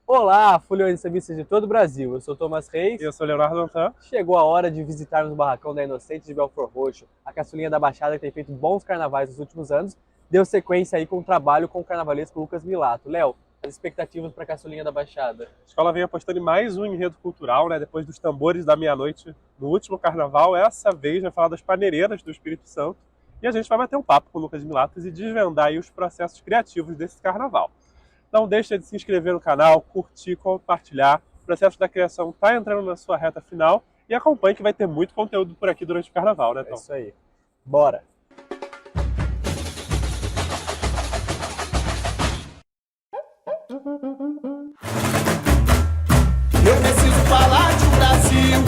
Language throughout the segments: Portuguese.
Olá, folhões e sambistas de todo o Brasil. Eu sou Thomas Reis. Eu sou Leonardo Antan. Chegou a hora de visitarmos o Barracão da Inocente de Belford Roxo, a caçulinha da Baixada que tem feito bons carnavais nos últimos anos. Deu sequência aí com o trabalho com o carnavalesco Lucas Milato. Léo, as expectativas para a caçulinha da Baixada? A escola vem apostando em mais um enredo cultural, né? Depois dos tambores da meia-noite no último carnaval. Essa vez vai falar das paneireiras do Espírito Santo. E a gente vai bater um papo com o Lucas Milatos e desvendar aí os processos criativos desse carnaval. Não deixa de se inscrever no canal, curtir, compartilhar. O processo da criação está entrando na sua reta final e acompanhe que vai ter muito conteúdo por aqui durante o carnaval, né, É Tom? isso aí. Bora! Eu preciso falar de um Brasil,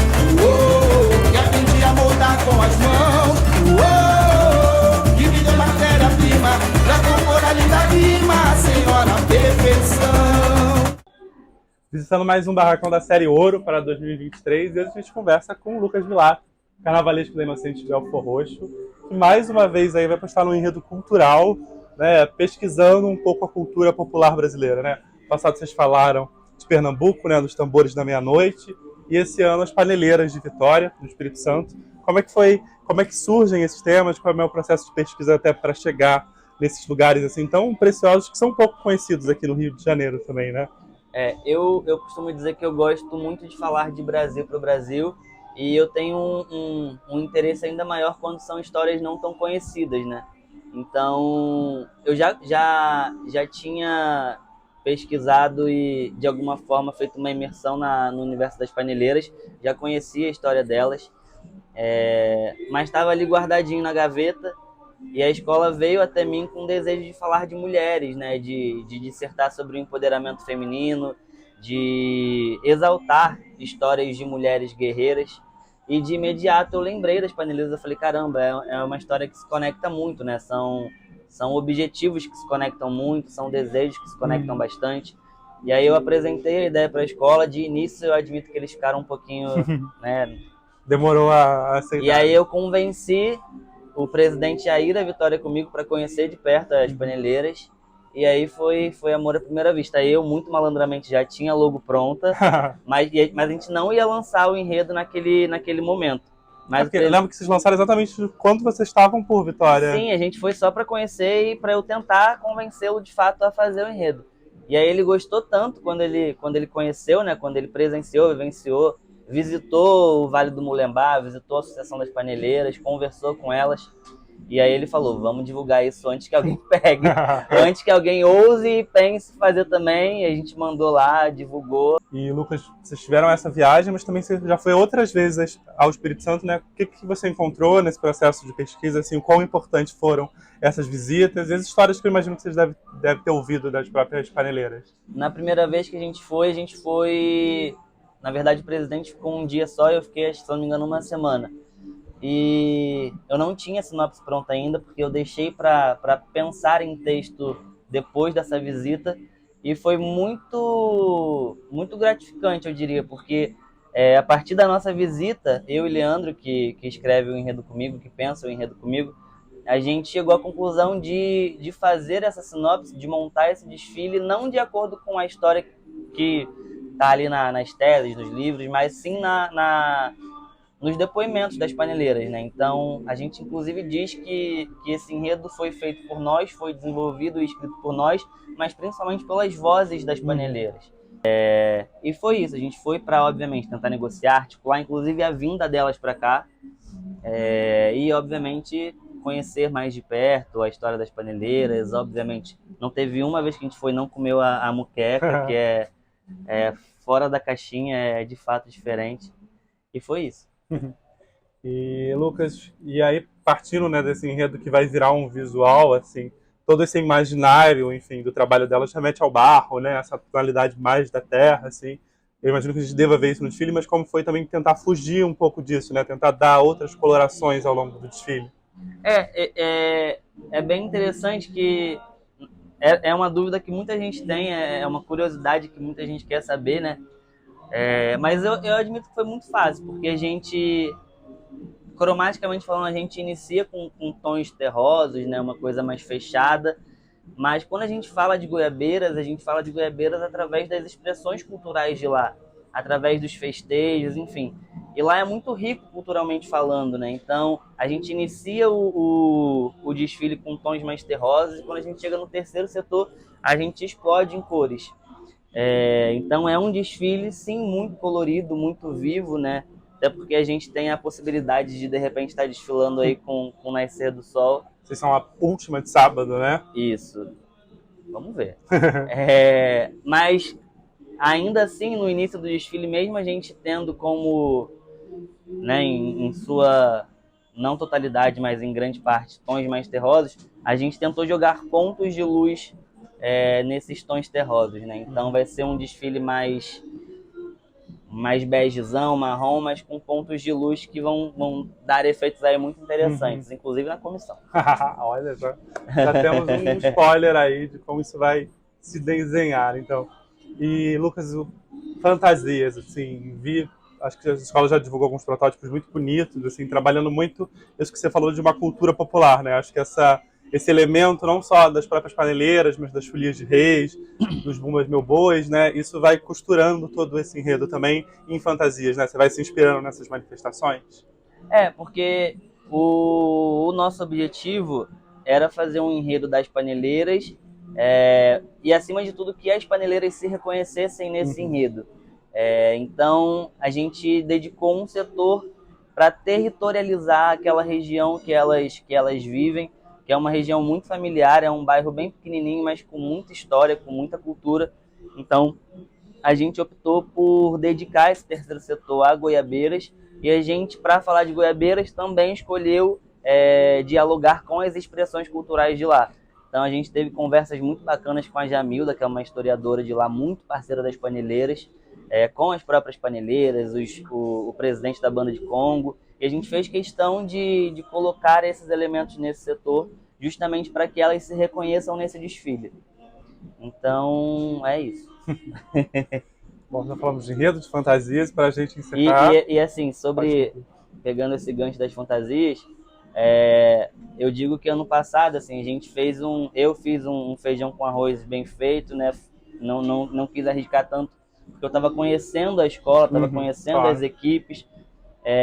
que aprendi a moldar com as mãos, que me deu matéria-prima pra compor a linda rima, Senhora Perfeição. Visitando mais um barracão da série Ouro para 2023 e hoje a gente conversa com o Lucas Milato, carnavalesco da Inocente de Belford Roxo, que mais uma vez aí vai postar no enredo cultural, né, pesquisando um pouco a cultura popular brasileira, né? No passado vocês falaram de Pernambuco, né, dos tambores da meia-noite, e esse ano as paneleiras de Vitória, do Espírito Santo. Como é que foi, como é que surgem esses temas, como é o processo de pesquisa até para chegar nesses lugares assim tão preciosos que são um pouco conhecidos aqui no Rio de Janeiro também, né? Eu costumo dizer que eu gosto muito de falar de Brasil para o Brasil e eu tenho um interesse ainda maior quando são histórias não tão conhecidas, né? Então, eu já tinha pesquisado e, de alguma forma, feito uma imersão no universo das paneleiras, já conhecia a história delas, mas estava ali guardadinho na gaveta. E a escola veio até mim com o desejo de falar de mulheres, né? De dissertar sobre o empoderamento feminino, de exaltar histórias de mulheres guerreiras. E de imediato eu lembrei das paneleiras, eu falei, caramba, é uma história que se conecta muito, né? São objetivos que se conectam muito, são desejos que se conectam bastante. E aí eu apresentei a ideia para a escola, de início eu admito que eles ficaram um pouquinho, né? Demorou a aceitar. E aí eu convenci o presidente Jair da Vitória comigo para conhecer de perto as paneleiras. E aí foi amor à primeira vista. Aí eu, muito malandramente, já tinha a logo pronta, mas a gente não ia lançar o enredo naquele momento. Mas Eu lembro que vocês lançaram exatamente quando vocês estavam por Vitória. Sim, a gente foi só para conhecer e para eu tentar convencê-lo de fato a fazer o enredo. E aí ele gostou tanto quando ele conheceu, né? Quando ele presenciou, vivenciou, visitou o Vale do Mulembá, visitou a Associação das Paneleiras, conversou com elas. E aí ele falou, vamos divulgar isso antes que alguém pegue, antes que alguém ouse e pense em fazer também. E a gente mandou lá, divulgou. E Lucas, vocês tiveram essa viagem, mas também você já foi outras vezes ao Espírito Santo, né? O que você encontrou nesse processo de pesquisa, assim, o quão importantes foram essas visitas e as histórias que eu imagino que vocês devem ter ouvido das próprias paneleiras? Na primeira vez que a gente foi... Na verdade, o presidente ficou um dia só e eu fiquei, se não me engano, uma semana. E eu não tinha a sinopse pronta ainda, porque eu deixei para pensar em texto depois dessa visita. E foi muito gratificante, eu diria, porque a partir da nossa visita, eu e Leandro, que escreve o enredo comigo, que pensa o enredo comigo, a gente chegou à conclusão de fazer essa sinopse, de montar esse desfile, não de acordo com a história que está ali nas teses, nos livros, mas sim nos depoimentos das paneleiras, né? Então, a gente inclusive diz que esse enredo foi feito por nós, foi desenvolvido e escrito por nós, mas principalmente pelas vozes das paneleiras. E foi isso, a gente foi para, obviamente, tentar negociar, articular, inclusive a vinda delas para cá, e, obviamente, conhecer mais de perto a história das paneleiras. Obviamente, não teve uma vez que a gente foi não comeu a muqueca, que é fora da caixinha, é de fato diferente, e foi isso. E Lucas, e aí partindo, né, desse enredo que vai virar um visual, assim, todo esse imaginário, enfim, do trabalho delas remete ao barro, né, essa tonalidade mais da terra, assim. Eu imagino que a gente deva ver isso no desfile, mas como foi também tentar fugir um pouco disso, né, tentar dar outras colorações ao longo do desfile? É bem interessante que é uma dúvida que muita gente tem, é uma curiosidade que muita gente quer saber, né? Mas eu admito que foi muito fácil, porque a gente, cromaticamente falando, a gente inicia com tons terrosos, né? Uma coisa mais fechada, Mas quando a gente fala de Goiabeiras, a gente fala de Goiabeiras através das expressões culturais de lá, através dos festejos, enfim. E lá é muito rico culturalmente falando, né? Então, a gente inicia o desfile com tons mais terrosos e quando a gente chega no terceiro setor, a gente explode em cores. Então, é um desfile, sim, muito colorido, muito vivo, né? Até porque a gente tem a possibilidade de repente, estar desfilando aí com o nascer do sol. Vocês são a última de sábado, né? Isso. Vamos ver. Mas, ainda assim, no início do desfile, mesmo a gente tendo como, né, em sua, não totalidade, mas em grande parte, tons mais terrosos, a gente tentou jogar pontos de luz nesses tons terrosos, né? Então vai ser um desfile mais begezão, marrom, mas com pontos de luz que vão dar efeitos aí muito interessantes, inclusive na comissão. Olha só, já temos um spoiler aí de como isso vai se desenhar, então. E, Lucas, fantasias, assim, acho que a escola já divulgou alguns protótipos muito bonitos, assim, trabalhando muito isso que você falou de uma cultura popular, né? Acho que esse elemento, não só das próprias paneleiras, mas das folias de reis, dos Bumbas Meu Bois, né? Isso vai costurando todo esse enredo também em fantasias, né? Você vai se inspirando nessas manifestações? Porque o nosso objetivo era fazer um enredo das paneleiras e, acima de tudo, que as paneleiras se reconhecessem nesse enredo. Então, a gente dedicou um setor para territorializar aquela região que elas vivem, que é uma região muito familiar, é um bairro bem pequenininho, mas com muita história, com muita cultura. Então, a gente optou por dedicar esse terceiro setor a Goiabeiras e a gente, para falar de Goiabeiras, também escolheu dialogar com as expressões culturais de lá. Então, a gente teve conversas muito bacanas com a Jamilda, que é uma historiadora de lá, muito parceira das paneleiras, com as próprias paneleiras, o presidente da banda de Congo, e a gente fez questão de colocar esses elementos nesse setor, justamente para que elas se reconheçam nesse desfile. Então, é isso. Bom, já falamos de enredo, de fantasias, para a gente encerrar. E assim, pegando esse gancho das fantasias, eu digo que ano passado, assim, eu fiz um feijão com arroz bem feito, né? Não quis arriscar tanto, porque eu estava conhecendo a escola, estava conhecendo as equipes.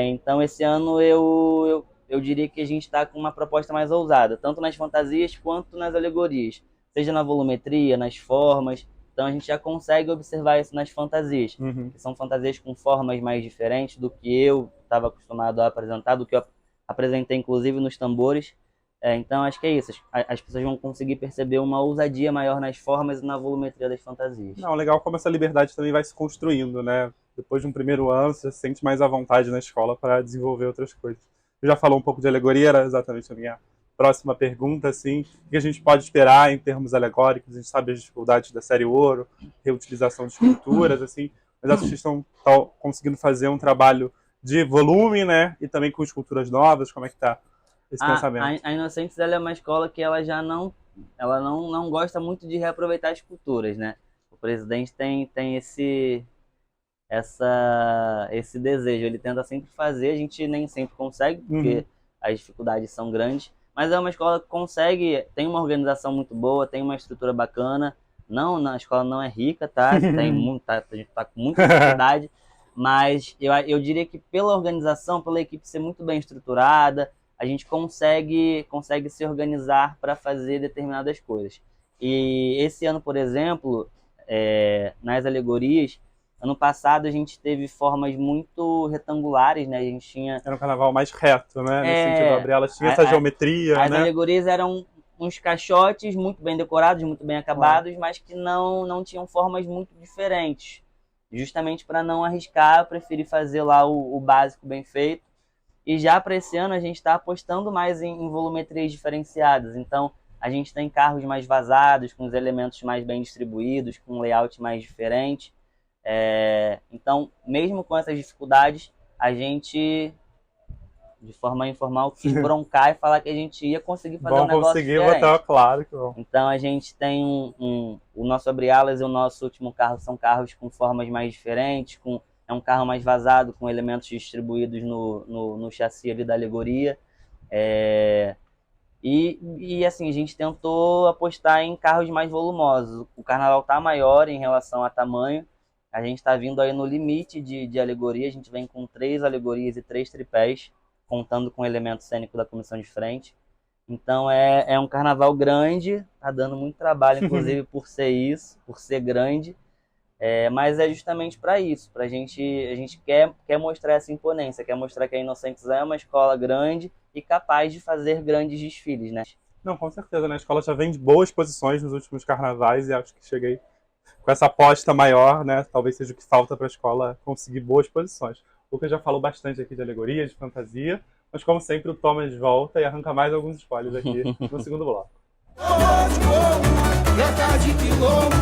Então, esse ano eu diria que a gente está com uma proposta mais ousada, tanto nas fantasias quanto nas alegorias, seja na volumetria, nas formas. Então, a gente já consegue observar isso nas fantasias, que são fantasias com formas mais diferentes do que eu estava acostumado a apresentar, do que eu apresentei, inclusive, nos tambores. Então, acho que é isso. As pessoas vão conseguir perceber uma ousadia maior nas formas e na volumetria das fantasias. Não, legal como essa liberdade também vai se construindo, né? Depois de um primeiro ano, você se sente mais à vontade na escola para desenvolver outras coisas. Você já falou um pouco de alegoria, era exatamente a minha próxima pergunta, assim. O que a gente pode esperar em termos alegóricos? A gente sabe as dificuldades da série Ouro, reutilização de esculturas, assim. Mas acho que vocês estão conseguindo fazer um trabalho de volume, né? E também com esculturas novas. Como é que está esse pensamento? A Inocentes, ela é uma escola que ela não gosta muito de reaproveitar esculturas, né? O presidente tem esse desejo, ele tenta sempre fazer, a gente nem sempre consegue, porque as dificuldades são grandes, mas é uma escola que consegue, tem uma organização muito boa, tem uma estrutura bacana. A escola não é rica, tá? A gente tá com muita dificuldade, mas eu diria que pela organização, pela equipe ser muito bem estruturada, a gente consegue se organizar para fazer determinadas coisas. E esse ano, por exemplo, nas alegorias, ano passado a gente teve formas muito retangulares, né? A gente tinha... Era um carnaval mais reto, né? Nesse sentido, Gabriela tinha essa geometria, as né? alegorias eram uns caixotes muito bem decorados, muito bem acabados, mas que não tinham formas muito diferentes. Justamente para não arriscar, eu preferi fazer lá o básico bem feito. E já para esse ano a gente está apostando mais em volumetrias diferenciadas. Então a gente tem carros mais vazados, com os elementos mais bem distribuídos, com um layout mais diferente. Então, mesmo com essas dificuldades, a gente, de forma informal, quis broncar e falar que a gente ia conseguir fazer um negócio diferente. Botar, claro que bom. Então a gente tem o nosso abre-alas e o nosso último carro são carros com formas mais diferentes, é um carro mais vazado, com elementos distribuídos no chassi ali da alegoria. E assim, a gente tentou apostar em carros mais volumosos. O carnaval tá maior em relação a tamanho. A gente está vindo aí no limite de alegoria. A gente vem com 3 alegorias e 3 tripés, contando com o elemento cênico da comissão de frente. Então é um carnaval grande, tá dando muito trabalho, inclusive por ser isso, por ser grande. Mas é justamente para isso, a gente quer mostrar essa imponência, quer mostrar que a Inocentes é uma escola grande e capaz de fazer grandes desfiles, né? Não, com certeza, né? A escola já vem de boas posições nos últimos carnavais e acho que cheguei com essa aposta maior, né? Talvez seja o que falta para a escola conseguir boas posições. O Lucas já falou bastante aqui de alegoria, de fantasia, mas como sempre o Thomas volta e arranca mais alguns spoilers aqui no segundo bloco. Troca de quilombo,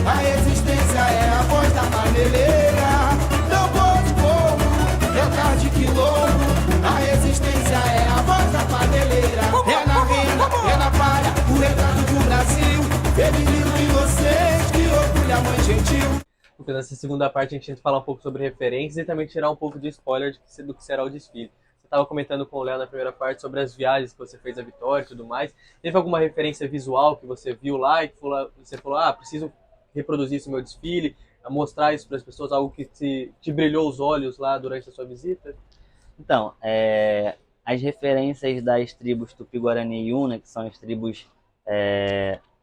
a existência é a voz da paneleira. Não pode como, troca de quilombo, a existência é a voz da paneleira. É na renda, é na palha, o retrato do Brasil. Feminino inocente, que orgulha a mãe gentil. Porque nessa segunda parte a gente tenta falar um pouco sobre referências e também tirar um pouco de spoiler do que será o desfile. Estava comentando com o Léo na primeira parte sobre as viagens que você fez a Vitória e tudo mais. Teve alguma referência visual que você viu lá e que você falou, preciso reproduzir isso no meu desfile, mostrar isso para as pessoas, algo que te brilhou os olhos lá durante a sua visita? Então, as referências das tribos Tupi-Guarani e Una, que são as tribos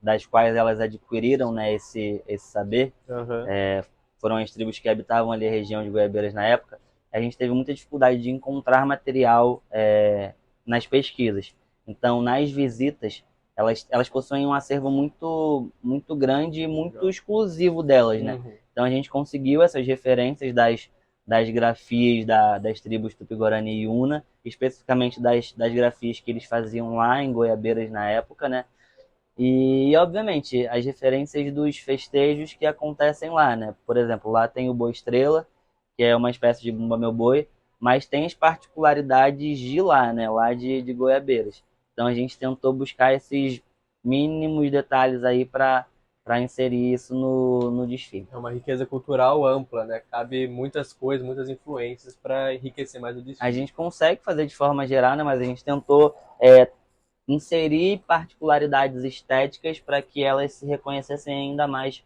das quais elas adquiriram, né, esse saber, foram as tribos que habitavam ali a região de Goiabeiras na época. A gente teve muita dificuldade de encontrar material nas pesquisas. Então, nas visitas, elas possuem um acervo muito, muito grande e muito exclusivo delas, né? Então, a gente conseguiu essas referências das grafias das tribos Tupi-Guarani e Una, especificamente das grafias que eles faziam lá em Goiabeiras na época, né? E, obviamente, as referências dos festejos que acontecem lá, né? Por exemplo, lá tem o Boi Estrela, que é uma espécie de Bumba Meu Boi, mas tem as particularidades de lá, né? Lá de Goiabeiras. Então a gente tentou buscar esses mínimos detalhes aí para inserir isso no desfile. É uma riqueza cultural ampla, né? Cabe muitas coisas, muitas influências para enriquecer mais o desfile. A gente consegue fazer de forma geral, né? Mas a gente tentou inserir particularidades estéticas para que elas se reconhecessem ainda mais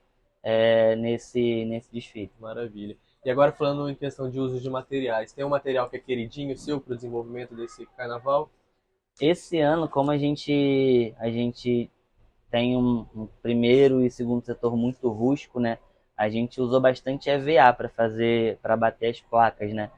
nesse desfile. Maravilha. E agora falando em questão de uso de materiais, tem um material que é queridinho seu para o desenvolvimento desse carnaval? Esse ano, como a gente tem um primeiro e segundo setor muito rústico, né? A gente usou bastante EVA para bater as placas, né?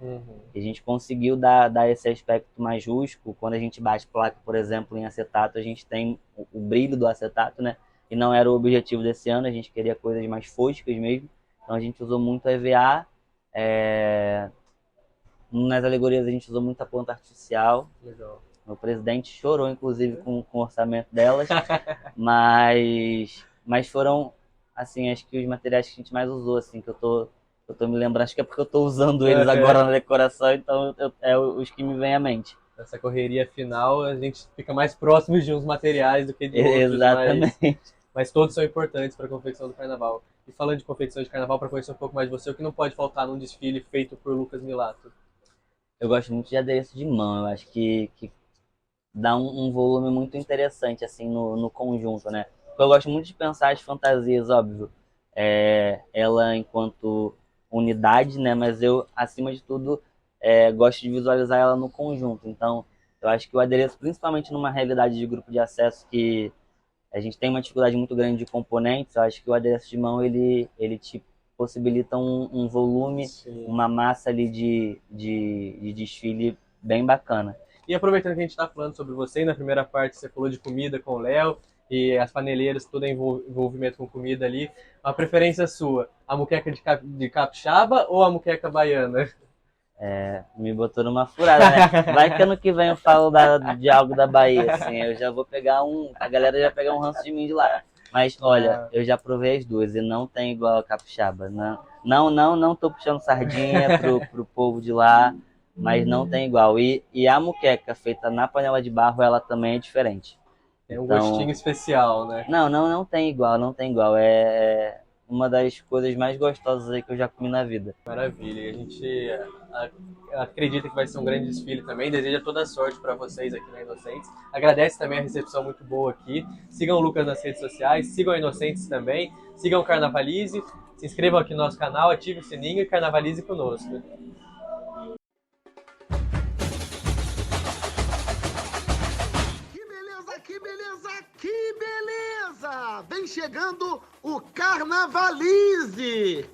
E a gente conseguiu dar esse aspecto mais rústico. Quando a gente bate placa, por exemplo, em acetato, a gente tem o brilho do acetato, né? E não era o objetivo desse ano, a gente queria coisas mais foscas mesmo. Então a gente usou muito EVA. Nas alegorias a gente usou muita ponta artificial. Legal. Meu presidente chorou, inclusive, com o orçamento delas. mas foram, assim, acho que os materiais que a gente mais usou, assim, que eu tô me lembrando. Acho que é porque eu tô usando eles agora na decoração, então é os que me vêm à mente. Nessa correria final, a gente fica mais próximo de uns materiais do que de outros. Exatamente. Mas todos são importantes para a confecção do carnaval. E falando de confecção de carnaval, para conhecer um pouco mais de você, o que não pode faltar num desfile feito por Lucas Milato? Eu gosto muito de adereço de mão. Eu acho que dá um volume muito interessante assim no conjunto, né? Eu gosto muito de pensar as fantasias, óbvio, ela enquanto unidade, né? Mas eu, acima de tudo, gosto de visualizar ela no conjunto. Então, eu acho que o adereço, principalmente numa realidade de grupo de acesso que a gente tem uma dificuldade muito grande de componentes, eu acho que o adereço de mão ele te possibilita um volume, Sim. Uma massa ali de desfile bem bacana. E aproveitando que a gente está falando sobre você, na primeira parte você falou de comida com o Léo e as paneleiras, todo envolvimento com comida ali. A preferência sua, a moqueca de capixaba ou a moqueca baiana? Me botou numa furada, né? Vai que ano que vem eu falo de algo da Bahia, assim, eu já vou pegar a galera já pegar um ranço de mim de lá. Mas, olha, eu já provei as duas e não tem igual a capixaba. Não tô puxando sardinha pro povo de lá, mas não tem igual. E a moqueca feita na panela de barro, ela também é diferente. Tem um gostinho especial, né? Não tem igual, não tem igual. uma das coisas mais gostosas aí que eu já comi na vida. Maravilha. E a gente acredita que vai ser um grande desfile também. Deseja toda a sorte para vocês aqui na Inocentes. Agradece também a recepção muito boa aqui. Sigam o Lucas nas redes sociais, sigam a Inocentes também, sigam o Carnavalize, se inscrevam aqui no nosso canal, ative o sininho e carnavalize conosco. Que beleza, que beleza! Vem chegando o Carnavalize!